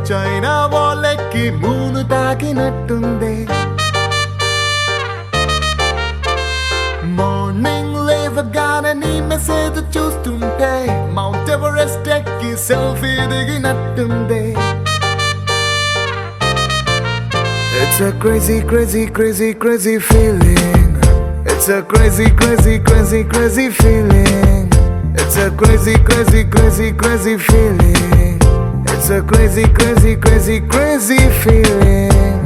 China వాళ్ళకి మూను తాకినట్టుంది. Morning లేవగానే నీ మెసేజ్ చూస్తుంటే మౌంట్ ఎవరెస్ట్ ఎక్కి selfie దిగినట్టుంది. It's a crazy, crazy, crazy, crazy feeling. It's a crazy, crazy, crazy, crazy feeling. It's a crazy, crazy, crazy, crazy feeling. It's a crazy, crazy, crazy, crazy feeling.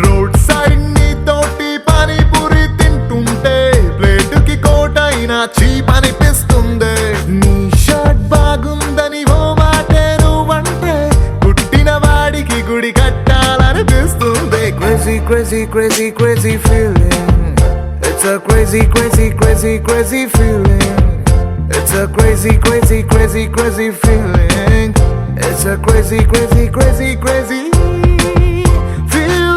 Road side నీ తోటి పానీపూరి తింటుంటే ప్లేటుకి కోటైనా cheap అనిపిస్తుంది. నీ shirt బాగుందని ఓ మాటే నువ్వంటే పుట్టిన వాడికి గుడి కట్టాలనిపిస్తుంది. Crazy, crazy, crazy, crazy feeling. It's a crazy, crazy, crazy, crazy feeling. It's a crazy, crazy, crazy, crazy feeling. It's a crazy, crazy, crazy, crazy feeling.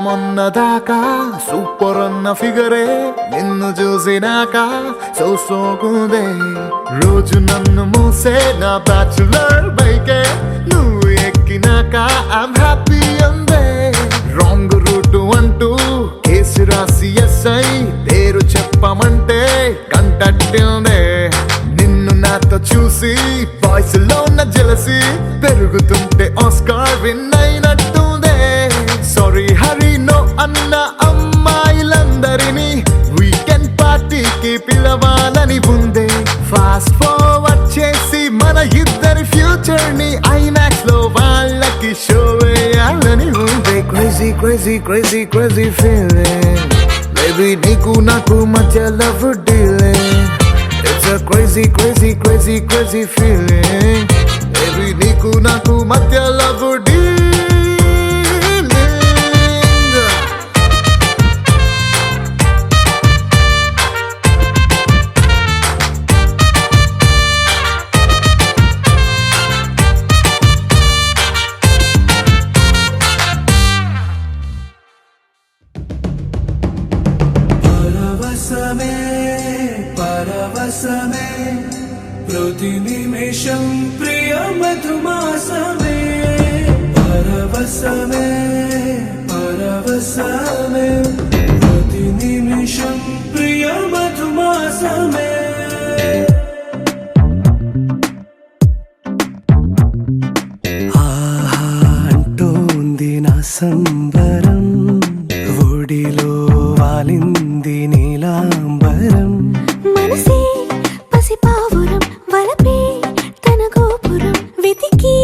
మొన్నదాకా సూపర్ అన్న ఫిగరే నిన్ను చూసినాక సోకుందే. రోజు నన్ను మూసే నా బ్యాచులర్ బైకే నువ్వు ఎక్కినాక ఐమ్ హ్యాపీ అందే. రాంగ్ రూట్ అంటూ కేసు రాసి ఎస్ఐ పేరు చెప్పమంటే కంటట్టిందే. నిన్ను నాతో చూసి వాయిస్ లో ఉన్న జెలసీ పెరుగుతుంటే ఆస్కార్ విన్ అయినట్టుందే. సారీ హరి నో అన్న అమ్మాయిలందరినీ వీకెండ్ పార్టీకి పిలవాలని ఉందే. ఫాస్ట్ ఫార్వర్డ్ చేసి మన ఇద్దరి ఫ్యూచర్ ని ఐమాక్స్ లో వాళ్ళకి షో వేయాలని ఉందే. Crazy crazy crazy crazy feeling baby నీకు నాకు మధ్య love dealing. It's a crazy crazy crazy crazy feeling baby నీకు నాకు మధ్య లవ్ డీలింగ్. పరవశమే ప్రతి నిమిషం ప్రియ మధుమాసమే. పరవశమే పరవశమే ప్రతి నిమిషం ప్రియ మధుమాసమే. ఆహా అంటోంది నా సంబరం ఒడిలో వాలింది నీలాంబరం. మనసే పసిపావురం వలపే తన గోపురం వెతికి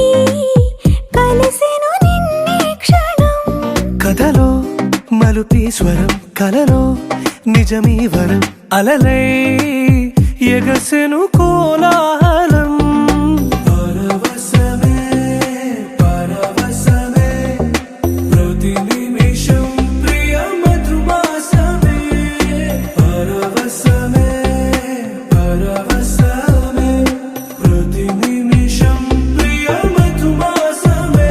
కలిసెను నిన్నే క్షణం. కథలో మలుపి స్వరం కలలో నిజమీ వరం అలలై ఎగసెను కోలాహలం. పరవశమే పరవశమే ప్రతి నిమిషం ప్రియ మధుమాసమే. పరవశమే పరవశమే ప్రతి నిమిషం ప్రియ మధుమాసమే.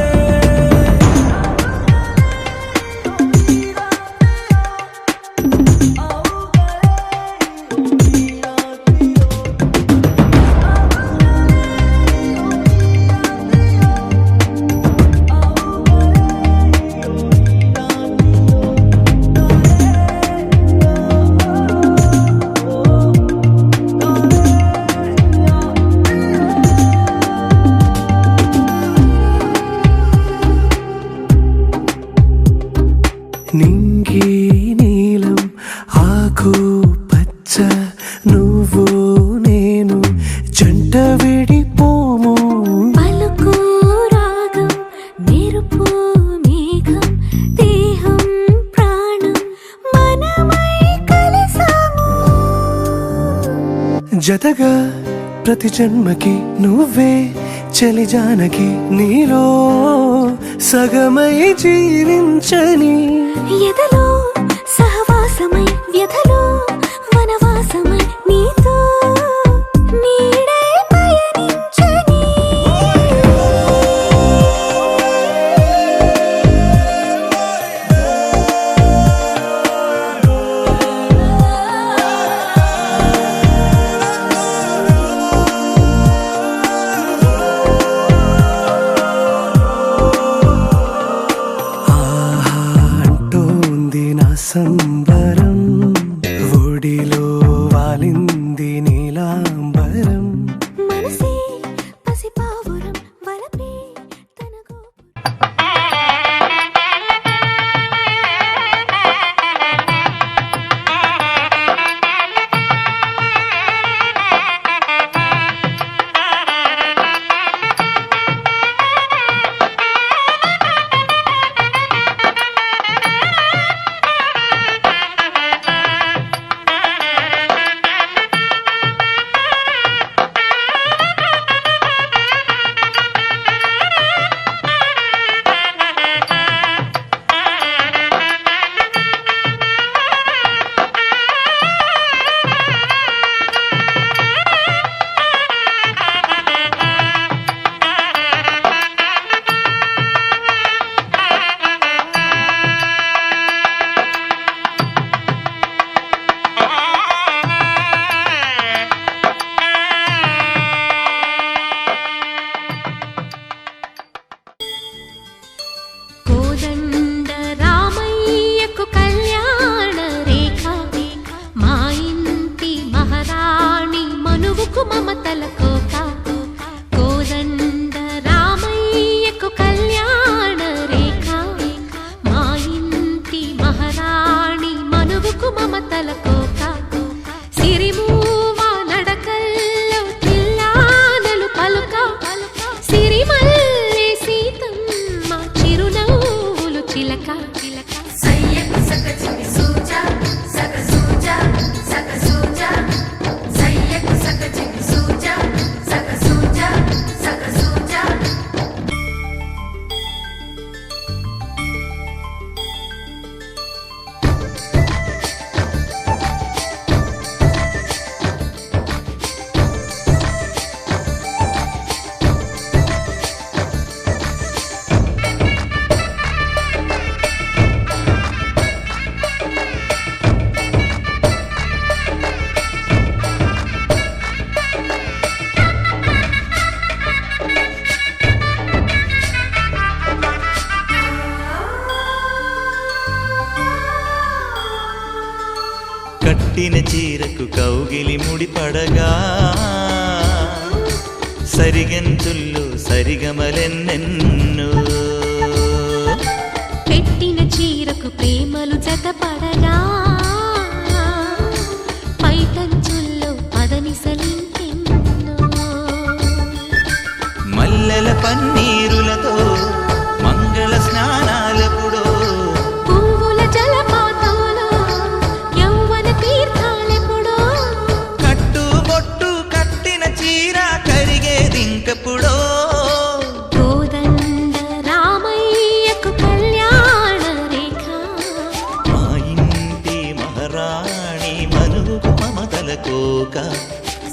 జతగా ప్రతి జన్మకి నువ్వే చలి జానకి నీలో సగమై జీవించని ఎదలో సహవాసమై వ్యధలో వనవాసమై నీతో నీడే పయనించని సంబరం ఒడిలో వాలింది నీలాంబరం మనసే పసిపావురం వలపే తన మమతల కోక కోదండ రామయ్యకు కళ్యాణ రేఖ మా ఇంటి మహారాణి మనువుకు మమతల కోక సిరిమూవ నడకల్లో తిల్లానలు పలుక సిరిమల్లె సీతమ్మ చిరునవ్వులు చిలక సయ్యకు సకచికి సూజా సక సూజా సక సూజా సయ్యకు సకచికి సూజా సక సూజా సక సూజా కట్టిన చీరకు కౌగిలి ముడిపడగా సరిగంతుల్లో సరిగమలెన్నెన్నో పెట్టిన చీరకు ప్రేమలు జతపడగా పైటంచుల్లో పదనిసలింకెన్నో మల్లెల పన్నీరులతో మంగళ స్నానాలెప్పుడో పువ్వుల జలపాతంలో యౌవన తీర్థాలెప్పుడో కట్టుబొట్టు కట్టిన చీర కరిగేదింకెప్పుడో కోదండ రామయ్యకు కళ్యాణ రేఖ మా ఇంటి మహారాణి మనువుకు మమతల కోక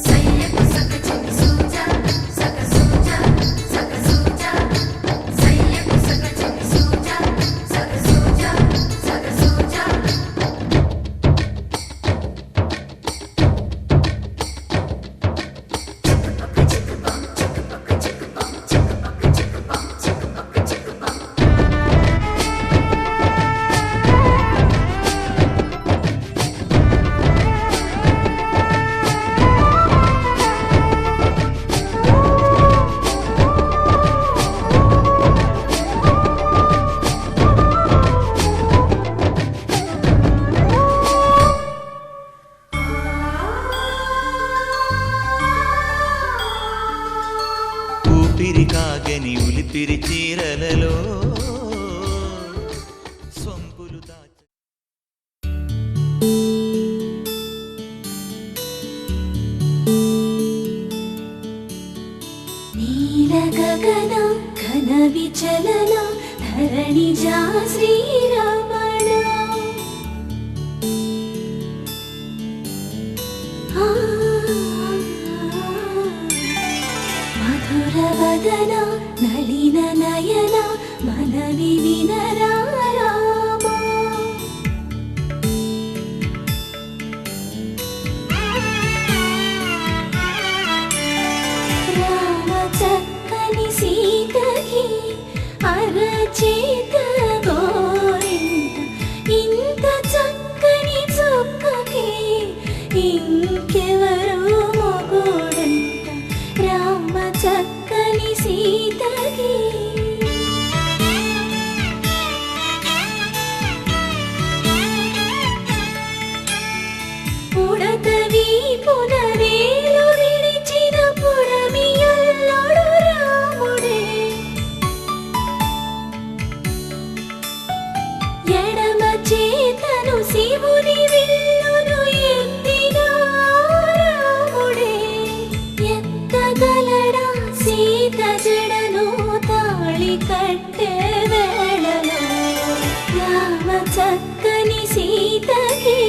సయ్యకు సకచికి సూజా సక సూజా సక సూజా సయ్యకు సకచికి సూజా సక సూజా సక సూజా ఊపిరి కాగని ఉలిపిరి చీరలలో సొంపులు దాచి గగన ఘన విచలన ధరణిజా శ్రీరమణ మధుర వదన నళిన నయన మనవి వినరా రామా రామ చక్కని సీతకి అరచేత గోరింట ఇంత చక్కని చుక్కకి ఇంకెవరు మొగుడంట రామ చక్కని సీతకి ఉడతవి పునవేలు విడిచిన పుడమియల్లోడు రాముడే ఎడమ చేతను శివుని విల్లును ఎత్తిన రాముడే ఎత్తగలడా సీత జడను తాళి కట్టే వేళలో రామ చక్కని సీతకి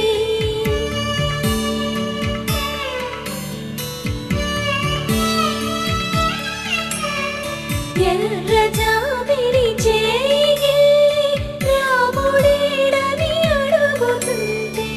ఎర్ర జాబిలి చేయి రాముడేడని అడుగుతుంటే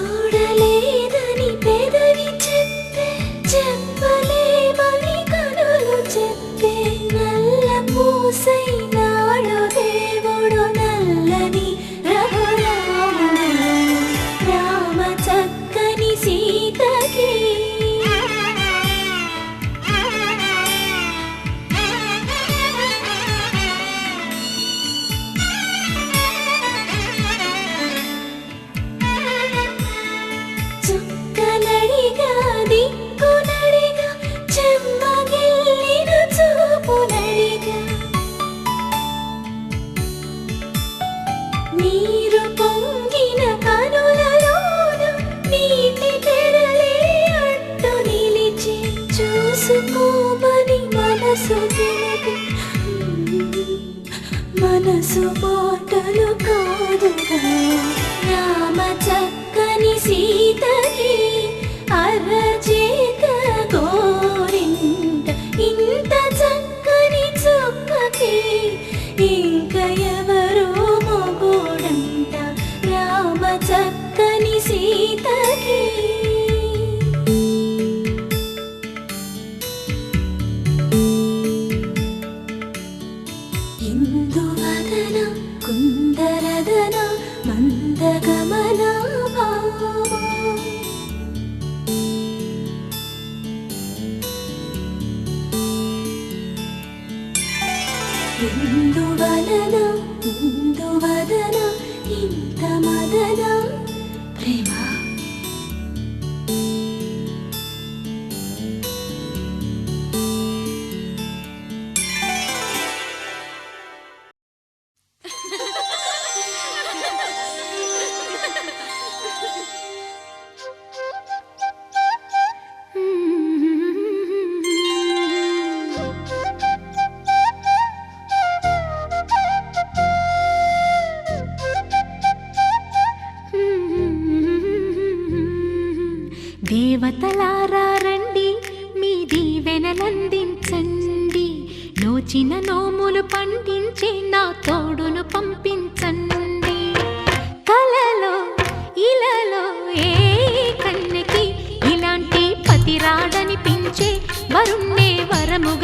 చూడలేదని పెదవి చెప్పే చెప్పలేమని కనులు చెప్పే నల్ల పూసై నాడు దేవుడు నల్లని రఘురాముడు రామ చక్కని సీతకి చుక్కనడిగా దిక్కునడిగా చెమ్మగిల్లిన చూపునడిగా నీరు పొంగిన కనులలోన నీటి తెరలే అట్టు నిలిచి చూసుకోమని మనసు తెలిపి మనసు మాటలు కాదుగా రామ చక్కని సీతకి అరచేత గోరింట ఇంత చక్కని చుక్కకి ఇంక ఎవరు మొగుడంట రామ చక్కని సీతకి ఇందువదన కుందరదన మందగమన భావా ఇందువలన ఇందువదన ఇంత మదన ప్రేమ దేవతలారా రండి మీ దీవెనలందించండి నోచిన నోములు పండించే నా తోడును పంపించండి కలలో ఇలలో ఏ కన్నెకి ఇలాంటి పతిరాడనిపించే వరుణ్ణే వరముగ